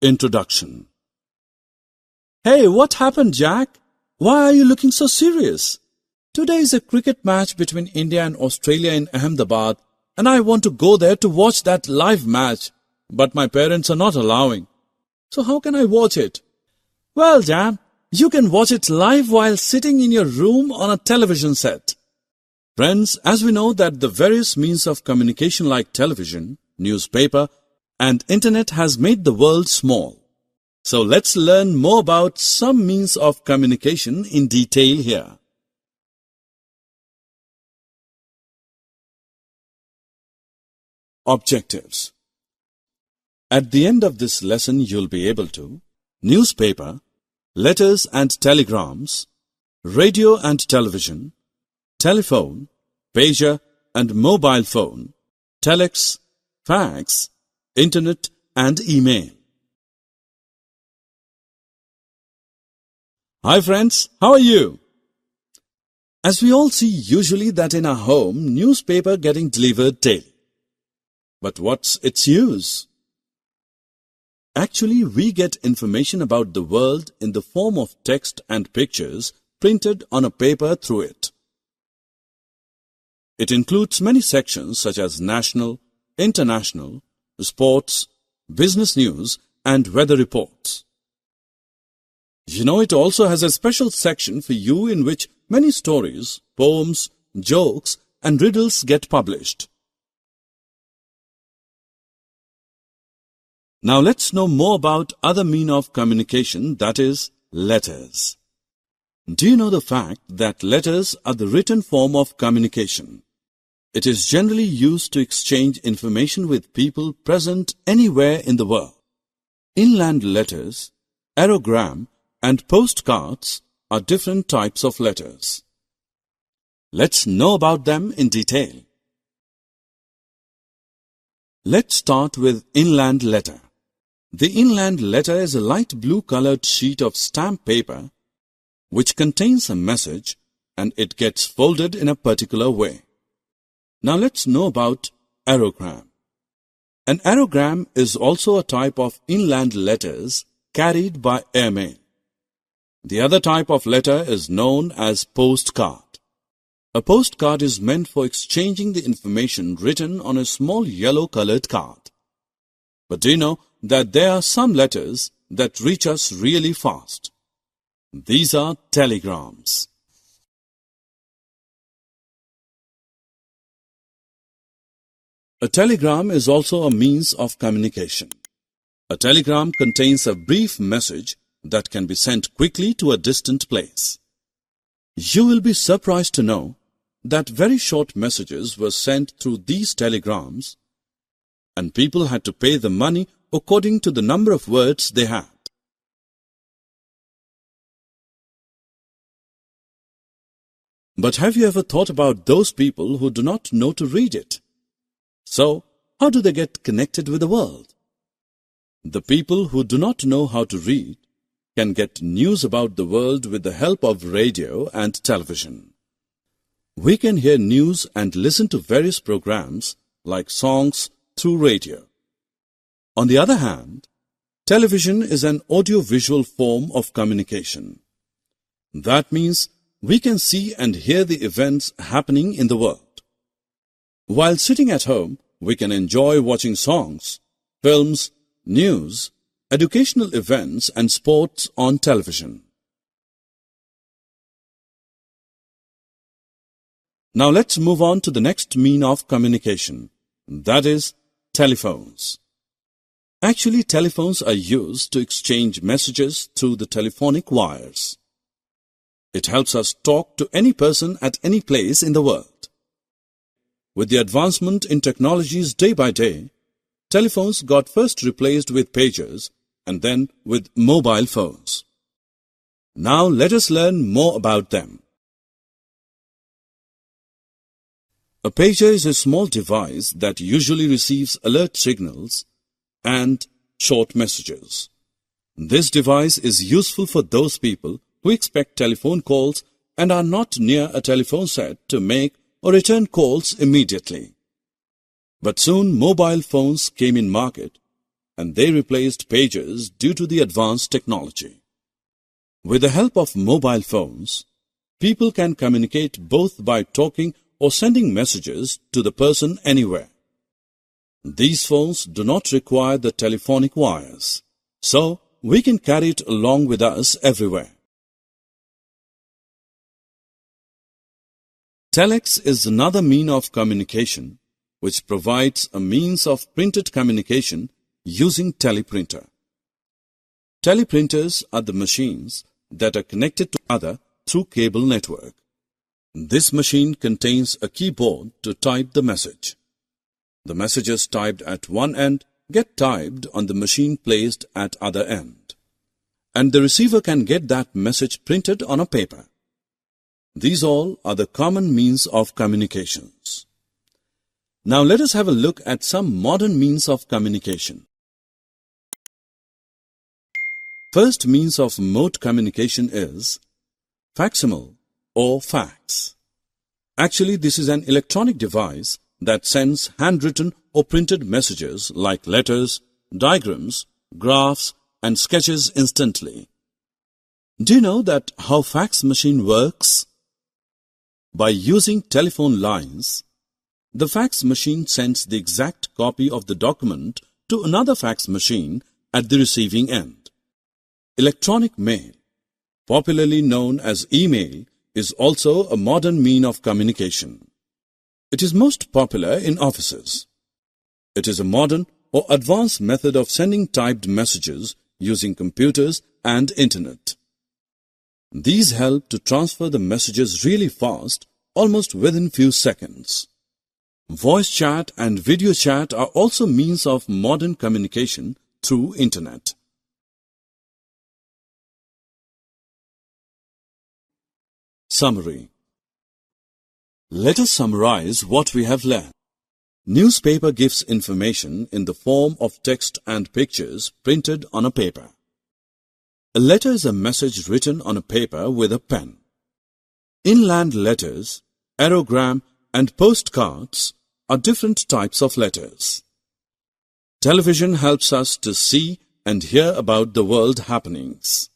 Introduction. Hey, what happened, Jack? Why are you looking so serious? Today is a cricket match between India and Australia in Ahmedabad, and I want to go there to watch that live match, but my parents are not allowing. So how can I watch it? Well, Jam, you can watch it live while sitting in your room on a television set. Friends, as we know that the various means of communication like television, newspaper, and internet has made the world small. So let's learn more about some means of communication in detail here. Objectives. At the end of this lesson, you'll be able to newspaper, letters and telegrams, radio and television, telephone, pager and mobile phone, telex, fax, internet and email. Hi friends, how are you? As we all see usually that in our home, newspaper getting delivered daily. But what's its use? Actually, we get information about the world in the form of text and pictures printed on a paper through it. It includes many sections such as national, international, sports, business news, and weather reports. You know, it also has a special section for you in which many stories, poems, jokes, and riddles get published. Now let's know more about other mean of communication, that is, letters. Do you know the fact that letters are the written form of communication? It is generally used to exchange information with people present anywhere in the world. Inland letters, aerogram, and postcards are different types of letters. Let's know about them in detail. Let's start with inland letter. The inland letter is a light blue colored sheet of stamp paper which contains a message and it gets folded in a particular way. Now let's know about aerogram. An aerogram is also a type of inland letters carried by airmail. The other type of letter is known as postcard. A postcard is meant for exchanging the information written on a small yellow-colored card. But do you know that there are some letters that reach us really fast? These are telegrams. A telegram is also a means of communication. A telegram contains a brief message that can be sent quickly to a distant place. You will be surprised to know that very short messages were sent through these telegrams, and people had to pay the money according to the number of words they had. But have you ever thought about those people who do not know to read it? So, how do they get connected with the world? The people who do not know how to read can get news about the world with the help of radio and television. We can hear news and listen to various programs like songs through radio. On the other hand, television is an audio-visual form of communication. That means we can see and hear the events happening in the world. While sitting at home, we can enjoy watching songs, films, news, educational events and sports on television. Now let's move on to the next mean of communication, that is, telephones. Actually, telephones are used to exchange messages through the telephonic wires. It helps us talk to any person at any place in the world. With the advancement in technologies day by day, telephones got first replaced with pagers and then with mobile phones. Now let us learn more about them. A pager is a small device that usually receives alert signals and short messages. This device is useful for those people who expect telephone calls and are not near a telephone set to make or return calls immediately. But soon mobile phones came in market and they replaced pages due to the advanced technology. With the help of mobile phones, people can communicate both by talking or sending messages to the person anywhere. These phones do not require the telephonic wires, so we can carry it along with us everywhere. Telex is another means of communication which provides a means of printed communication using teleprinter. Teleprinters are the machines that are connected to other through cable network. This machine contains a keyboard to type the message. The messages typed at one end get typed on the machine placed at other end, and the receiver can get that message printed on a paper. These all are the common means of communications. Now let us have a look at some modern means of communication. First means of mode communication is facsimile or fax. Actually, this is an electronic device that sends handwritten or printed messages like letters, diagrams, graphs, and sketches instantly. Do you know that how fax machine works? By using telephone lines, the fax machine sends the exact copy of the document to another fax machine at the receiving end. Electronic mail, popularly known as email, is also a modern means of communication. It is most popular in offices. It is a modern or advanced method of sending typed messages using computers and internet. These help to transfer the messages really fast, almost within few seconds. Voice chat and video chat are also means of modern communication through internet. Summary. Let us summarize what we have learned. Newspaper gives information in the form of text and pictures printed on a paper. A letter is a message written on a paper with a pen. Inland letters, aerogram, and postcards are different types of letters. Television helps us to see and hear about the world happenings.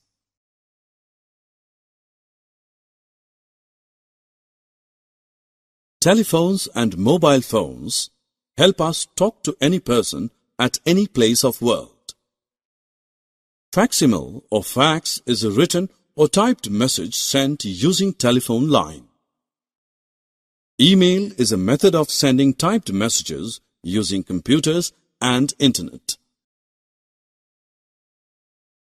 Telephones and mobile phones help us talk to any person at any place of world. Facsimile or fax is a written or typed message sent using telephone line. Email is a method of sending typed messages using computers and internet.